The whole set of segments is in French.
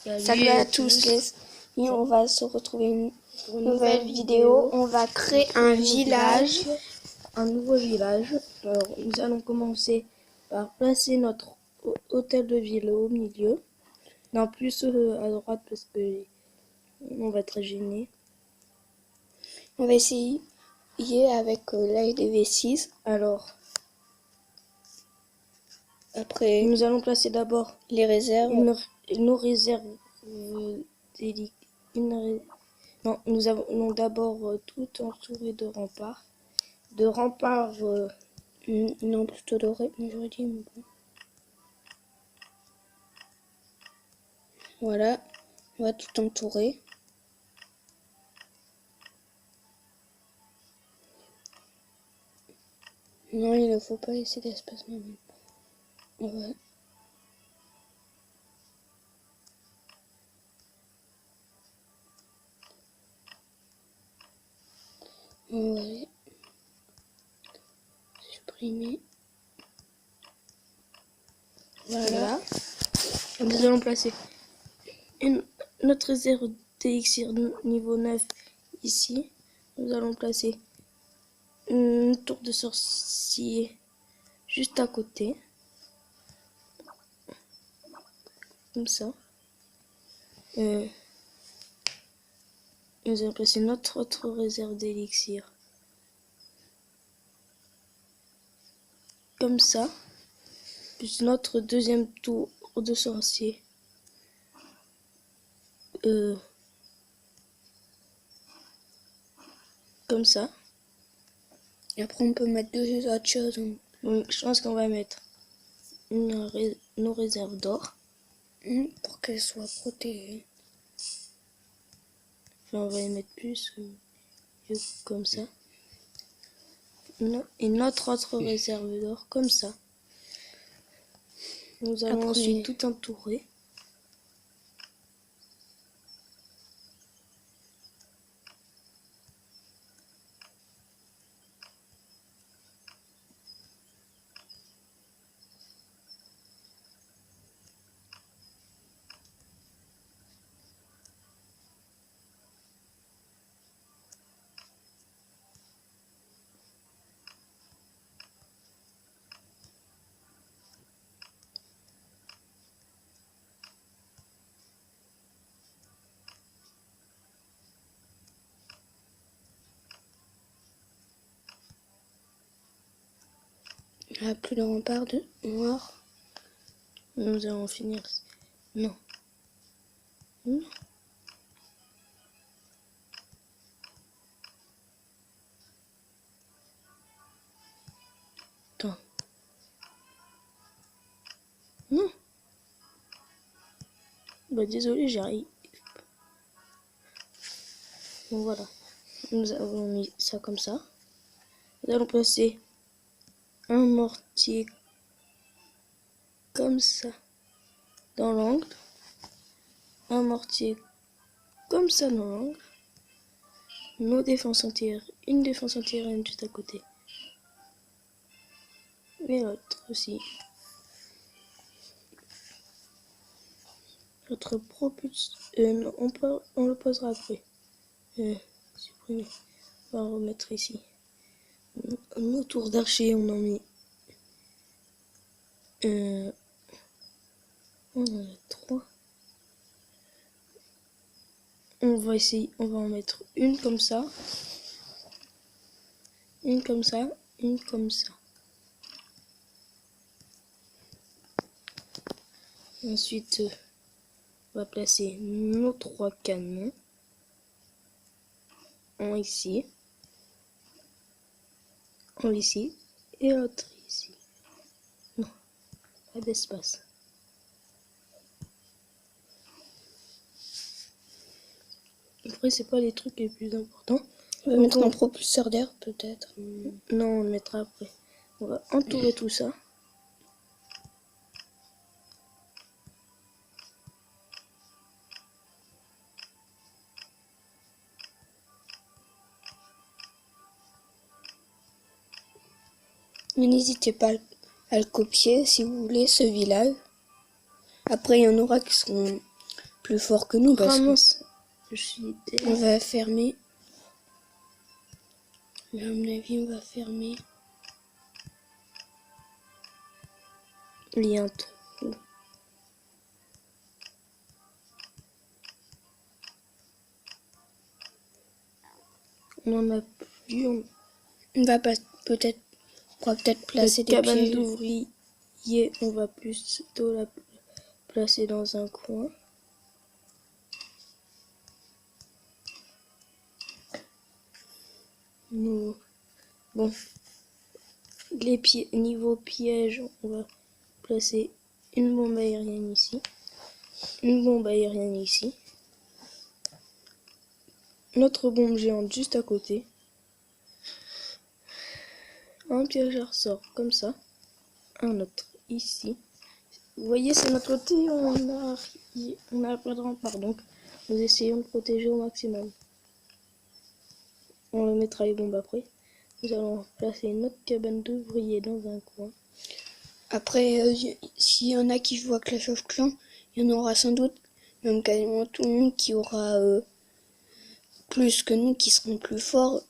Salut à tous les amis, on va se retrouver une nouvelle vidéo. On va créer un village. Un nouveau village. Alors nous allons commencer par placer notre hôtel de ville au milieu. Non, plus à droite parce que on va être gêné. On va essayer avec l'aide des V6. Alors après nous allons placer d'abord les réserves. nos réserves Non, nous allons d'abord tout entouré de remparts. Non, plutôt doré, mais j'aurais dit. Mais bon. Voilà, on va tout entourer. Non, il ne faut pas laisser d'espace même. Ouais. On va aller supprimer. Voilà. Nous allons placer notre réserve d'élixir niveau 9 ici. Nous allons placer une tour de sorcier juste à côté. Comme ça. Nous allons placer notre autre réserve d'élixir. Comme ça. Plus notre deuxième tour de sorcier. Comme ça. Et après, on peut mettre deux autres choses. Oui, je pense qu'on va mettre nos réserves d'or. Pour qu'elles soient protégées. Enfin, on va les mettre plus comme ça. Et notre autre réserve d'or comme ça. Nous allons ensuite tout entourer. Il n'y a plus de rempart de noir. Nous allons finir. Non. Non. Attends. Non. Bah désolé, j'arrive. Bon voilà. Nous avons mis ça comme ça. Nous allons placer un mortier comme ça dans l'angle. Un mortier comme ça dans l'angle. Nos défenses entières. Une défense entière et une juste à côté. Et l'autre aussi. Notre propulsion. Non, on le posera après. Supprimer. On va remettre ici. Nos tours d'archer, on en met. On en a 3. On va essayer, on va en mettre une comme ça. Une comme ça. Une comme ça. Ensuite, on va placer nos 3 canons. Un ici. Un ici. Et l'autre ici. Non, pas d'espace. Après, c'est pas les trucs les plus importants. On va mettre un propulseur d'air peut-être. Non, on le mettra après. On va entourer tout ça. N'hésitez pas à le copier si vous voulez ce village. Après, il y en aura qui seront plus fort que nous parce Vraiment, que je suis on va fermer. Mais à mon avis, on va fermer. Il y a un trou. On en a plus. On va pas peut-être, on va peut-être placer des cabane pièges. d'ouvriers, on va plutôt la placer dans un coin. Bon, niveau piège, on va placer une bombe aérienne ici, une bombe aérienne ici, notre bombe géante juste à côté, un piège à ressort comme ça, un autre ici. Vous voyez, c'est notre côté, on a pas de rempart, donc nous essayons de protéger au maximum. On le mettra les bombes après. Nous allons placer notre cabane d'ouvriers dans un coin. Après, s'il y en a qui jouent à Clash of Clans, il y en aura sans doute, même quasiment tout le monde qui aura plus que nous, qui seront plus forts,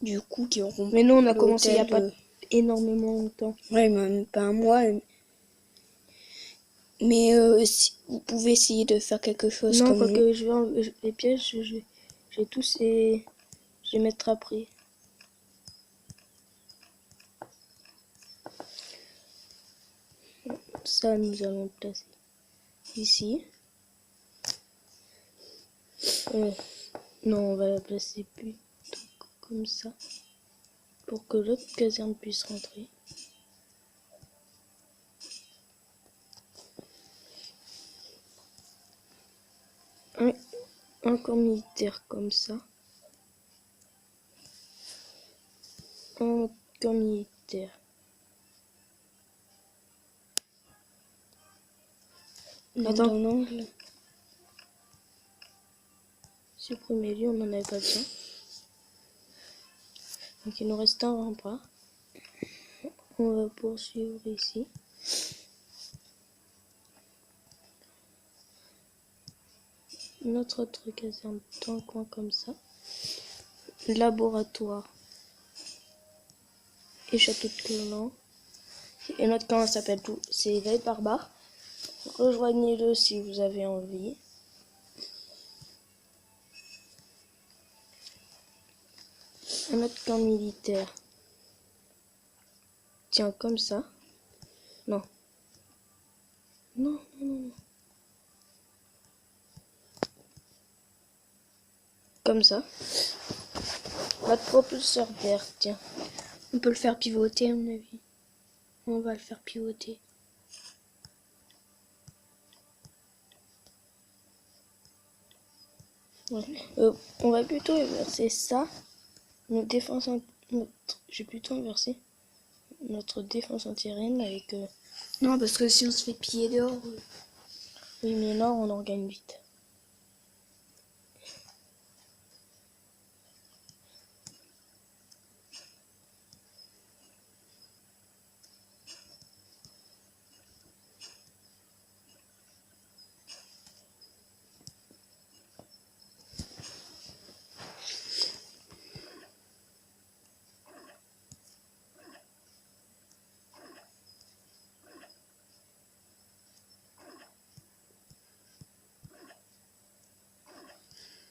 du coup, qui auront. Mais nous, on a commencé il n'y a pas énormément longtemps. Ouais, même pas un mois. Mais si, vous pouvez essayer de faire quelque chose non, comme quoi nous. que je vais enlever les pièges, j'ai tous et je vais mettre après. Ça, nous allons le placer ici. Non, on va la placer plutôt comme ça pour que l'autre caserne puisse rentrer. Un camp militaire comme ça. Un camp militaire. Dans un angle. Supprimer-lui, on n'en avait pas besoin. Donc il nous reste un rempart. On va poursuivre ici. Notre autre caserne dans le coin comme ça. Laboratoire et château de Clermont. Et notre camp s'appelle c'est Veille Barbare. Rejoignez-le si vous avez envie. Un autre camp militaire. Tiens, comme ça. Non. Non, non, non. Comme ça. Notre propulseur d'air, tiens. On peut le faire pivoter, à mon avis. On va le faire pivoter. Ouais. On va plutôt inverser ça. Notre défense j'ai plutôt inversé notre défense antiaérienne avec. Non, parce que si on se fait piller dehors. Oui, mais là, on en gagne vite.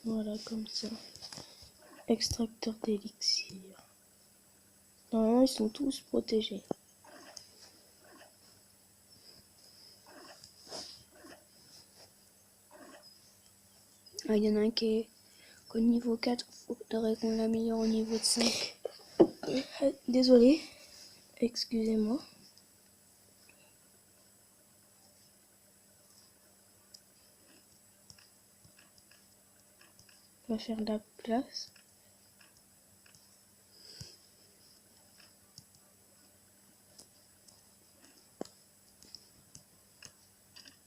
Voilà, comme ça. Extracteur d'élixir. Normalement, ils sont tous protégés. Ah, il y en a un qui est au niveau 4. Il faudrait qu'on l'améliore au niveau de 5. Désolé. Excusez-moi. On va faire de la place.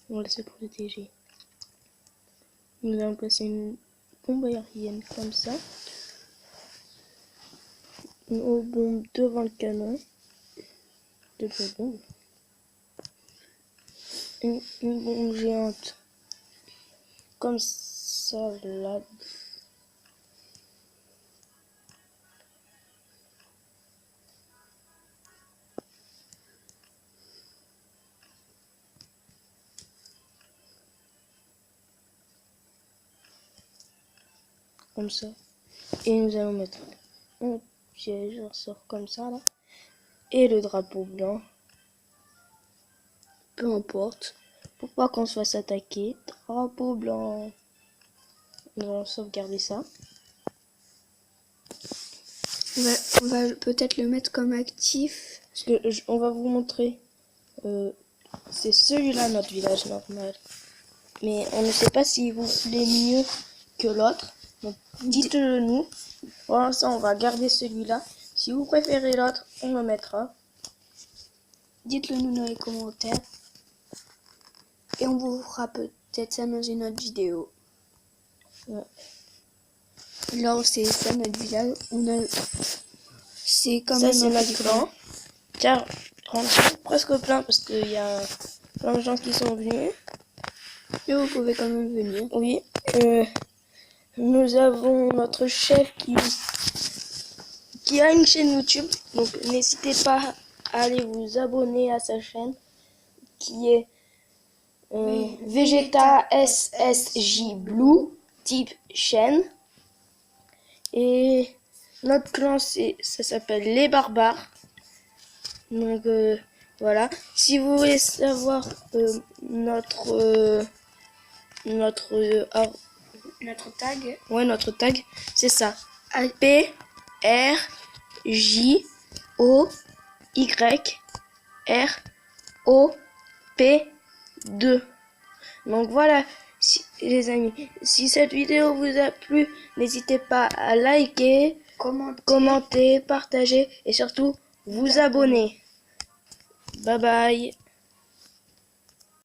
On va laisser protéger. Nous allons placer une bombe aérienne comme ça. Nos bombes devant le canon. Deux bombes. Une bombe géante comme ça là. Comme ça. Et nous allons mettre un piège, on sort comme ça là. Et le drapeau blanc. Peu importe. Pour pas qu'on se fasse attaquer. Drapeau blanc. Nous allons sauvegarder ça. On va peut-être le mettre comme actif. Parce que on va vous montrer. C'est celui-là notre village normal. Mais on ne sait pas s'il vous plaît mieux que l'autre. Donc dites-le nous. Pour l'instant on va garder celui-là. Si vous préférez l'autre, on le mettra. Dites-le nous dans les commentaires. Et on vous fera peut-être ça dans une autre vidéo. Ouais. Là, c'est ça notre village. C'est quand Ça même c'est un notre peu clan. Car on est presque plein parce qu'il y a plein de gens qui sont venus. Mais vous pouvez quand même venir. Oui. Nous avons notre chef qui a une chaîne YouTube. Donc n'hésitez pas à aller vous abonner à sa chaîne qui est Vegeta SSJ Blue type chaîne. Et notre clan ça s'appelle les barbares. Donc voilà. Si vous voulez savoir notre tag. ouais, notre tag, c'est ça. P R J O Y R O P 2. Donc voilà, les amis, si cette vidéo vous a plu, n'hésitez pas à liker, commenter, partager et surtout vous abonner. Bye bye.